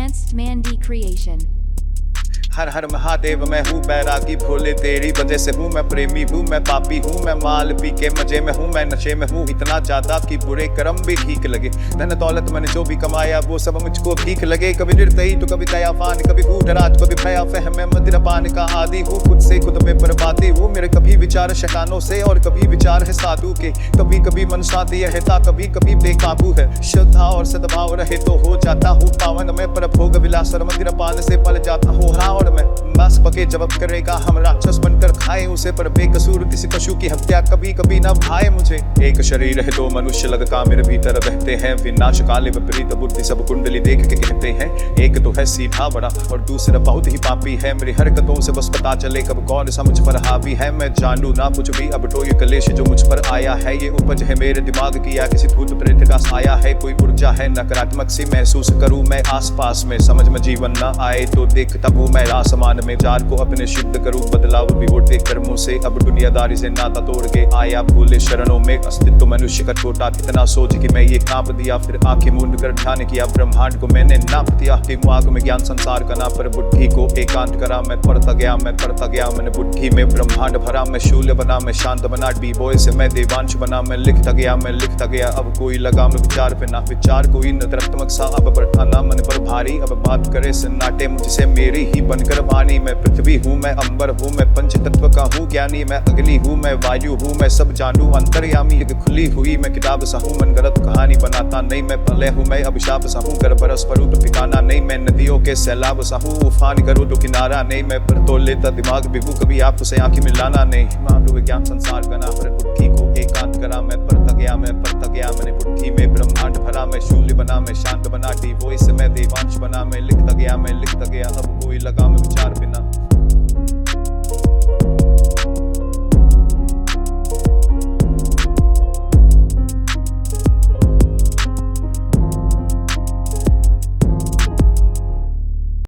Advanced Mandy Creation. हर हर महादेव, मैं हूँ बैरागी भोले, तेरी वजह से हूँ मैं प्रेमी हूँ, मैं पापी हूँ, मैं माल पी के मजे में हूँ, मैं नशे में हूँ इतना ज्यादा कि बुरे कर्म भी ठीक लगे। धन दौलत मैंने जो भी कमाया वो सब मुझको ठीक लगे। कभी निर्दयी तो कभी दयावान, कभी घूटराज कभी भया फहम, मैं मदिरापान का आदि हूँ, खुद से खुद में बर्बादी हूँ। मेरे कभी विचार शैतानों से और कभी विचार है साधु के, कभी कभी मन शांति रहता, कभी कभी बेकाबू है। श्रद्धा और सद्भाव रहे तो हो जाता हूँ पावन मैं, पर भोग विलास और मदिरापान से पल जाता हूँ रावण में। मांस पके जब करेगा हम राक्षस बनकर खाए उसे, पर बेकसूर किसी पशु की हत्या कभी कभी न भाए मुझे। एक शरीर है दो मनुष्य लगता मेरे भीतर रहते हैं, विनाश काले विपरीत बुद्धि सब कुंडली देख के कहते हैं। एक तो है सीधा बड़ा और दूसरा बहुत ही पापी है, मेरी हरकतों से बस पता चले कब कौन सा मुझ पर हावी है। मैं जानू ना कुछ भी अब तो ये कलेश जो मुझ पर आया है, ये उपज है मेरे दिमाग की या किसी भूत प्रेत का साया है। कोई ऊर्जा है नकारात्मक सी महसूस करूं मैं आसपास में, समझ में जीवन ना आए तो देखता हूं मैं आसमान में। जार को अपने सिद्ध करूं बदलाव भी होते कर्मों से, अब दुनियादारी से नाता तोड़ के आया भोले शरणों में। अस्तित्व मनुष्य का छोटा इतना सोच कि मैं ये कांप दिया, फिर आंखें मूंद कर ध्यान किया ब्रह्मांड को मैंने नाप दिया। दिमाग में ज्ञान संसार का ना, पर बुद्धि को एकांत करा। मैं पढ़ता गया मैंने बुद्धि में ब्रह्मांड भरा। मैं शूल्य बना मैं शांत बना, बी बॉय से मैं देवांश बना। मैं लिखता गया अब कोई लगाम विचार पे ना, विचार कोई नकारात्मक सा अब बढ़ता ना मन पर भारी। अब बात करे सन्नाटे मुझसे मेरी ही बनकर वाणी। मैं पृथ्वी हूँ मैं अंबर हूँ मैं पंच तत्व का हूँ ज्ञानी। मैं अग्नि हूँ मैं वायु हूँ मैं सब जानू अंतर्यामी। एक खुली हुई मैं किताब सा हूँ, मन गलत कहानी बनाता नहीं। मैं पले हूँ मैं अभिशाप सा हूँ, कर बरस परूँ तो ठिकाना नहीं। मैं नदियों के सैलाब सा हूँ, उफान करूँ तो किनारा नहीं। मैं पर तो लेता दिमाग भी हूँ, कभी आपसे आंखें मिलाना नहीं। मानो विज्ञान संसार का ना, पर बुद्धि को एकांत करा। मैं पढ़ता गया मैंने बुद्धि में ब्रह्मांड भरा। मैं शून्य बना मैं शांत बना, डी वॉइस से मैं देवांश बना। मैं लिखता गया अब कोई लगाम विचार बिना।